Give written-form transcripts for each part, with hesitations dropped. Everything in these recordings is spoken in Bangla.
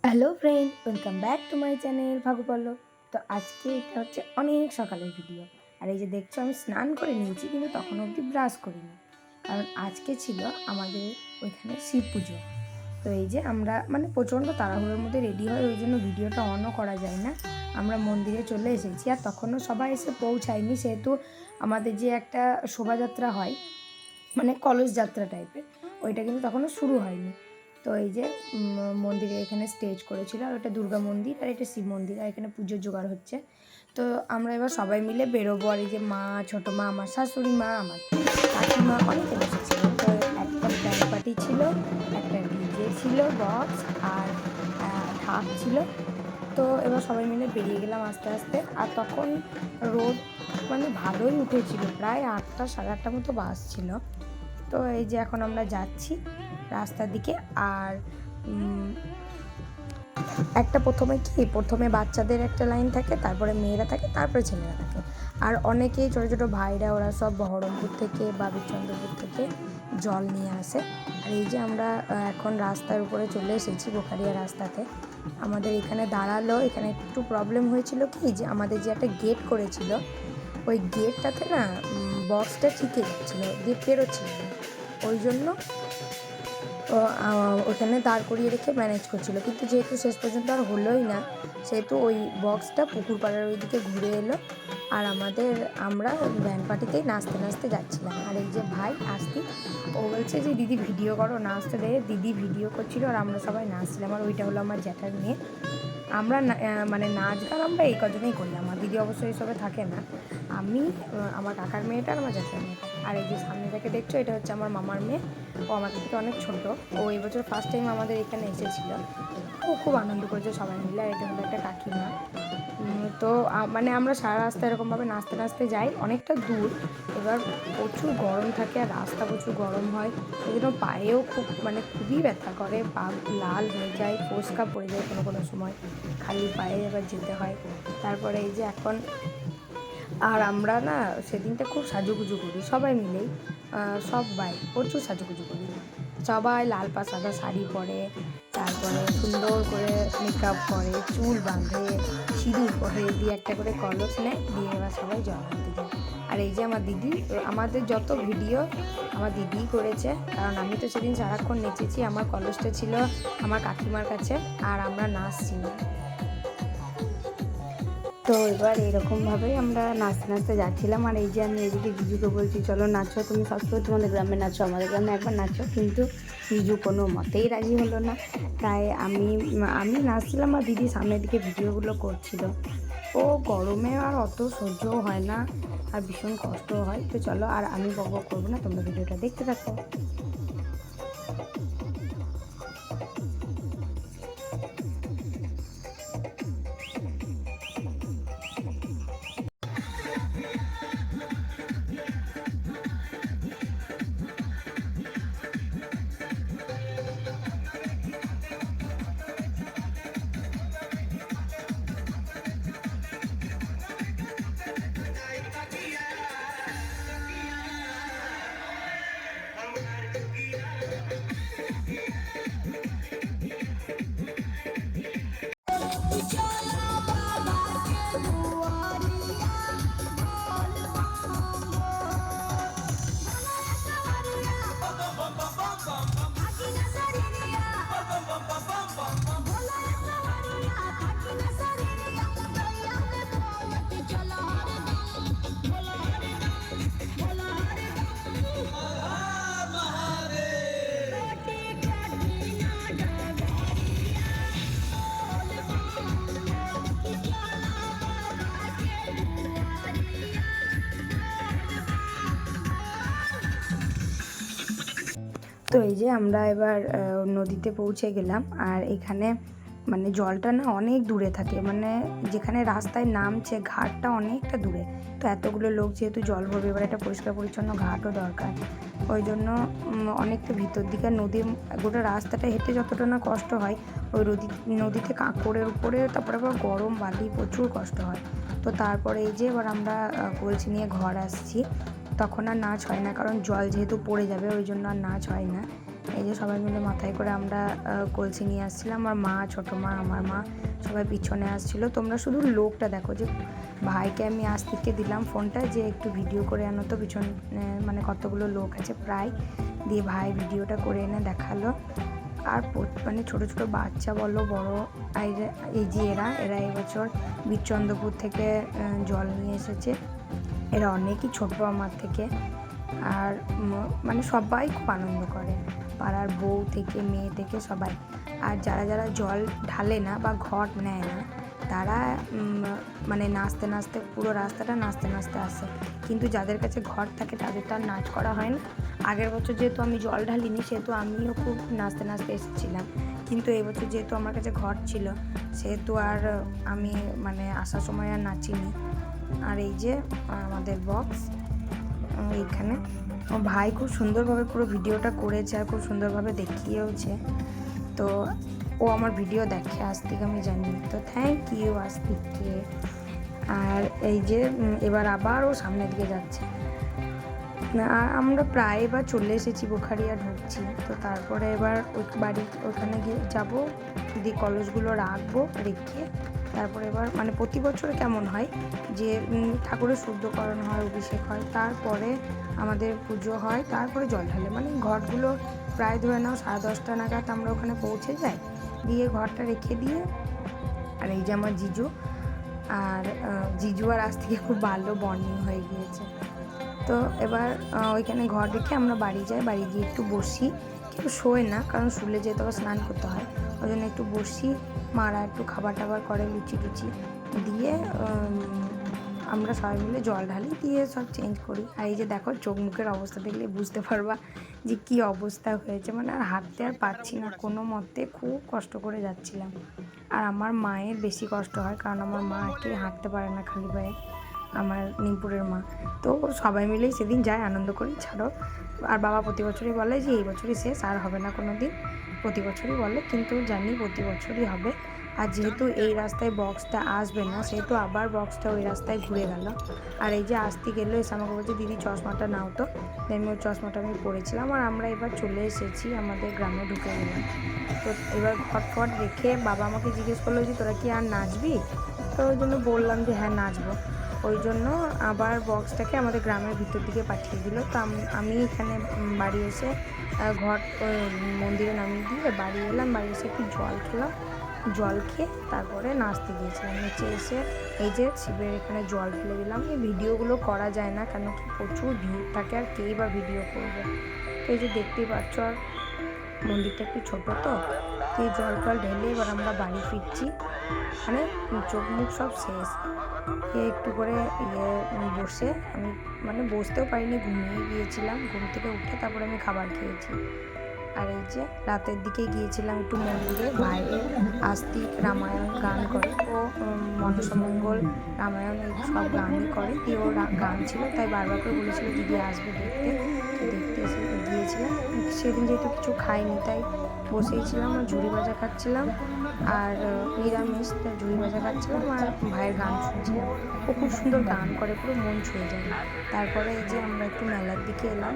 Hello friend, welcome back to my channel Bhagu Pallab. তো আজকে এটা হচ্ছে অনেক সকালের ভিডিও। আর এই যে দেখছো আমি স্নান করে নিয়েছি, কিন্তু তখন অবধি ব্রাশ করিনি, কারণ আজকে ছিল আমাদের ওইখানে শিব পুজো। তো এই যে আমরা প্রচণ্ড তাড়াহুড়োর মধ্যে রেডি হয়, ওই জন্য ভিডিওটা অনও করা যায় না। আমরা মন্দিরে চলে এসেছি, আর তখনও সবাই এসে পৌঁছায়নি, সেহেতু আমাদের যে একটা শোভাযাত্রা হয়, কলস যাত্রা টাইপের, ওইটা কিন্তু তখনও শুরু হয়নি। তো এই যে মন্দিরে এখানে স্টেজ করেছিল, আর ওটা দুর্গা মন্দির আর এটা শিব মন্দির, আর এখানে পুজোর জোগাড় হচ্ছে। তো আমরা এবার সবাই মিলে বেরোবো, আর এই যে মা, ছোটো মা, আমার শাশুড়ি মা, আমার কাকিমা অনেকে বসেছিল। তো একটা ব্যান্ড পার্টি ছিল, একটা ডিজে ছিল, বক্স আর ঢাক ছিল। তো এবার সবাই মিলে বেরিয়ে গেলাম আস্তে আস্তে। আর তখন রোদ ভালোই উঠেছিল, প্রায় 8টা সাড়ে 8টার মতো বাজছিল। তো এই যে এখন আমরা যাচ্ছি রাস্তার দিকে। আর একটা প্রথমে বাচ্চাদের একটা লাইন থাকে, তারপরে মেয়েরা থাকে, তারপরে ছেলেরা থাকে। আর অনেকেই ছোটো ছোটো ভাইরা, ওরা সব বহরমপুর থেকে বা বিচন্দ্রপুর থেকে জল নিয়ে আসে। আর এই যে আমরা এখন রাস্তার উপরে চলে এসেছি, বোখারিয়া রাস্তাতে। আমাদের এখানে দাঁড়ালো, এখানে একটু প্রবলেম হয়েছিল কি, যে আমাদের যে একটা গেট করেছিল, ওই গেটটাতে না বক্সটা ঠিকই যাচ্ছিলো, দিয়ে পেরোচ্ছিল না। ওই জন্য ওখানে দাঁড় করিয়ে রেখে ম্যানেজ করছিল, কিন্তু যেহেতু শেষ পর্যন্ত আর হলোই না, সেহেতু ওই বক্সটা পুকুর পাড়ার ওইদিকে ঘুরে এলো। আর আমরা ব্যান্ড পার্টিতেই নাচতে নাচতে যাচ্ছিলাম। আর এই যে ভাই আসতি, ও বলছে যে দিদি ভিডিও করো, নাচতে দেয়। দিদি ভিডিও করছিল আর আমরা সবাই নাচছিলাম। আর ওইটা হলো আমার জ্যাঠার মেয়ে। আমরা নাচ গান আমরা এই কজনেই করি, আমার দিদি অবশ্যই এইসবে থাকে না। আমি, আমার কাকার মেয়েটা আর আমার জ্যাঠার মেয়েটা। আর এই যে সামনে থেকে দেখছো, এটা হচ্ছে আমার মামার মেয়ে। ও আমাদের থেকে অনেক ছোট। ও এবছর ফার্স্ট টাইম আমাদের এখানে এসেছিলো। ও খুব আনন্দ করেছে সবাই মিলে। আর এটা হলো একটা কাকিমা। তো আমরা সারা রাস্তা এরকমভাবে নাচতে নাচতে যাই, অনেকটা দূর। এবার প্রচুর গরম থাকে, আর রাস্তা প্রচুর গরম হয়, সেই জন্য পায়েও খুবই ব্যথা করে, পা লাল হয়ে যায়, ফোস্কা পড়ে যায় কোনো কোনো সময়, খালি পায়ে এবার যেতে হয়। তারপরে এই যে এখন, আর আমরা না সেদিনটা খুব সাজুগুজু করি সবাই মিলেই, সবাই প্রচুর সাজুগুজু করি। সবাই লাল পা সাদা শাড়ি পরে, তারপরে সুন্দর করে মেকআপ করে, চুল বাঁধে, সিঁদুর পরে, দিয়ে একটা করে কলস নেয়, দিয়ে এবার সবাই জল আনতে যায়। আর এই যে আমার দিদি, আমাদের যত ভিডিও আমার দিদিই করেছে, কারণ আমি তো সেদিন সারাক্ষণ নেচেছি। আমার কলসটা ছিল আমার কাকিমার কাছে, আর আমরা নাচছিলাম। তো এবার এরকমভাবেই আমরা নাচতে নাচতে যাচ্ছিলাম। আর এই যে আমি এদিকে জিজুকে বলছি, চলো নাচো, তুমি সবসময় তোমাদের গ্রামে নাচো, আমাদের গ্রামে একবার নাচো, কিন্তু জিজু কোনো মতেই রাজি হলো না। তাই আমি নাচছিলাম, আর দিদি সামনের দিকে ভিডিওগুলো করছিল। ও গরমে আর অত সহ্যও হয় না, আর ভীষণ কষ্টও হয়। তো চলো, আর আমি বকবক করবো না, তোমরা ভিডিওটা দেখতে থাকো। তো এই যে আমরা এবার নদীতে পৌঁছে গেলাম। আর এখানে জলটা না অনেক দূরে থাকে, যেখানে রাস্তায় নামছে ঘাটটা অনেকটা দূরে। তো এতগুলো লোক যেহেতু জল ভরবে, এবার একটা পরিষ্কার পরিচ্ছন্ন ঘাটও দরকার। ওই জন্য অনেকটা ভিতর দিকে নদীর গোটা রাস্তাটা হেঁটে যতটা না কষ্ট হয়, ওই নদীতে কাঁকড়ের উপরে, তারপরে আবার গরম বালি, প্রচুর কষ্ট হয়। তো তারপরে এই যে এবার আমরা কলসি নিয়ে ঘর আসছি। তখন আর নাচ হয় না, কারণ জল যেহেতু পড়ে যাবে, ওই জন্য আর নাচ হয় না। এই যে সবাই মিলে মাথায় করে আমরা কলসি নিয়ে আসছিলাম। আমার মা, ছোটো মা, আমার মা সবাই পিছনে আসছিলো। তোমরা শুধু লোকটা দেখো, যে ভাইকে আমি আস্তিককে দিলাম ফোনটা যে একটু ভিডিও করে আনো তো পিছন, মানে কতগুলো লোক আছে প্রায়, দিয়ে ভাই ভিডিওটা করে এনে দেখালো। আর মানে ছোটো ছোটো বাচ্চা বলো বড়ো, এই যে এরা এবছর বীরচন্দ্রপুর থেকে জল নিয়ে এসেছে। এরা অনেকই ছোট আমার থেকে, আর মানে সবাই খুব আনন্দ করে, পাড়ার বউ থেকে মেয়ে থেকে সবাই। আর যারা যারা জল ঢালে না বা ঘট নেয় না, তারা মানে নাচতে নাচতে পুরো রাস্তাটা নাচতে নাচতে আসে। কিন্তু যাদের কাছে ঘর থাকে তাদের তো আর নাচ করা হয় না। আগের বছর যেহেতু আমি জল ঢালিনি, সেহেতু আমিও খুব নাচতে নাচতে এসেছিলাম। কিন্তু এবছর যেহেতু আমার কাছে ঘর ছিল, সেহেতু আর আমি মানে আসার সময় আর নাচিনি। আর এই যে আমাদের বক্স এইখানে, ভাই খুব সুন্দরভাবে পুরো ভিডিওটা করেছে আর খুব সুন্দরভাবে দেখিয়েওছে। তো ও আমার ভিডিও দেখে আস্তিক, আমি জানি, তো থ্যাংক ইউ আস্তিককে। আর এই যে এবার আবার ও সামনের দিকে যাচ্ছে। আর আমরা প্রায় এবার চলে এসেছি, বোখারিয়া ঢুকছি। তো তারপরে এবার বাড়ি ওখানে গিয়ে যাবো, দিয়ে কলসগুলো রাখবো, রেখে তারপরে এবার মানে প্রতি বছর কেমন হয় যে ঠাকুরের শুদ্ধকরণ হয়, অভিষেক হয়, তারপরে আমাদের পুজো হয়, তারপরে জল ঢালে। মানে ঘটগুলো প্রায় ধরে নাও 10:30 নাগাদ আমরা ওখানে পৌঁছে যাই, দিয়ে ঘরটা রেখে দিয়ে। আর এই যে আমার জিজু, আর জিজু আর আজ থেকে খুব ভালো বন্ডিং হয়ে গিয়েছে। তো এবার ওইখানে ঘর রেখে আমরা বাড়ি যাই, বাড়ি গিয়ে একটু বসি। কেউ শোয় না, কারণ শুলে যেহেতু আবার স্নান করতে হয়, ওই জন্য একটু বসি। মারা একটু খাবার টাবার করে, লুচি টুচি দিয়ে আমরা সবাই মিলে জল ঢালি, দিয়ে সব চেঞ্জ করি। আর এই যে দেখো, চোখ মুখের অবস্থা দেখলে বুঝতে পারবা যে কী অবস্থা হয়েছে। মানে আর হাঁটতে আর পারছি না কোনো মতে, খুব কষ্ট করে যাচ্ছিলাম। আর আমার মায়ের বেশি কষ্ট হয়, কারণ আমার মা আর কি হাঁটতে পারে না খালি পায়ে, আমার নিমপুরের মা। তো সবাই মিলেই সেদিন যায়, আনন্দ করি, ছাড়ো। আর বাবা প্রতি বছরই বলে যে এই বছরই শেষ, আর হবে না কোনো দিন, প্রতি বছরই বলে, কিন্তু জানি প্রতি বছরই হবে। আর যেহেতু এই রাস্তায় বক্সটা আসবে না, সেহেতু আবার বক্সটা ওই রাস্তায় ঘুরে গেল। আর এই যে আসতে গেলো, এসে আমাকে বলছে দিদি চশমাটা নাও তো। আমি ওই চশমাটা আমি পরেছিলাম। আর আমরা এবার চলে এসেছি, আমাদের গ্রামে ঢুকে গেলাম। তো এবার ফটফট রেখে বাবা আমাকে জিজ্ঞেস করলো যে তোরা কি আর নাচবি? তো ওই জন্য বললাম যে হ্যাঁ নাচবো। ওই জন্য আবার বক্সটাকে আমাদের গ্রামের ভিতর দিকে পাঠিয়ে দিল। তো আমি এখানে বাড়ি এসে ঘর মন্দিরে নামিয়ে দিয়ে বাড়ি এলাম। বাড়ি এসে একটু জল খেলাম, জল খেয়ে তারপরে নাচতে গিয়েছিলাম। নিচে এসে এই যে শিবের এখানে জল ফেলে দিলাম। এই ভিডিওগুলো করা যায় না, কেন কি প্রচুর ভিড় থাকে, আর কেই বা ভিডিও করবে। তো এই যে দেখতেই পাচ্ছ, আর মন্দিরটা একটু ছোটো, তো এই জল টল ঢেলে এবার আমরা বাড়ি ফিরছি। মানে চোখ মুখ সব শেষ, একটু করে বসে আমি মানে বসতেও পারিনি, ঘুমিয়ে গিয়েছিলাম। ঘুম থেকে উঠে তারপরে আমি খাবার খেয়েছি। আর এই যে রাতের দিকে গিয়েছিলাম একটু মন্দিরে, ভাইয়ের আস্তিক রামায়ণ গান করে, ও মনসামঙ্গল রামায়ণ এই সব গানই করে, দিয়ে ওর গান ছিল, তাই বারবার করে বলেছিল দিদি আসবে দেখতে। তো দেখতে এসে গিয়েছিলাম। সেদিন যেহেতু কিছু খাইনি, তাই বসেই ছিলাম, আর ঝুড়ি ভাজা খাচ্ছিলাম, আর নিরামিষ, তাই ঝুড়ি ভাজা খাচ্ছিলাম, আর ভাইয়ের গান শুনছিলাম। ও খুব সুন্দর গান করে, পুরো মন ছুঁয়ে যায়। তারপরে এই যে আমরা একটু মেলার দিকে এলাম।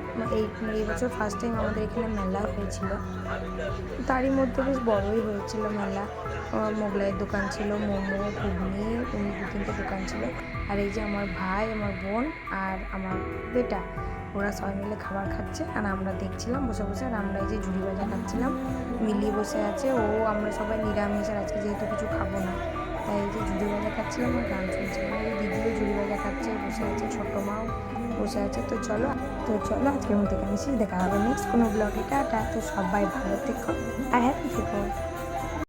এই বছর ফার্স্ট টাইম আমাদের এখানে মেলা হয়েছিল, তারই মধ্যে বেশ বড়ই হয়েছিল মেলা। মোগলাইয়ের দোকান ছিল, মোমো, ঘুগনি, 2-3টে দোকান ছিল। আর এই যে আমার ভাই, আমার বোন আর আমার বেটা, ওরা সবাই মিলে খাবার খাচ্ছে, আর আমরা দেখছিলাম বসে বসে। আর আমরা এই যে ঝুড়ি ভাজা খাচ্ছিলাম, মিলিয়ে বসে আছে ও, আমরা সবাই নিরামিষ, আর আজকে যেহেতু কিছু খাবো না, তাই এই যে ঝুড়ি ভাজা খাচ্ছিলাম আর গান শুনছিলাম। এই দিদিও ঝুড়ি ভাজা খাচ্ছে, বসে আছে, ছোটো মাও বসে আছে। তো চলো আজকের মতো এখানে দেখা হবে নেক্সট কোনো ব্লগে। টাটা। তো সবাই ভালো থেকো আর হ্যাপি থেকো।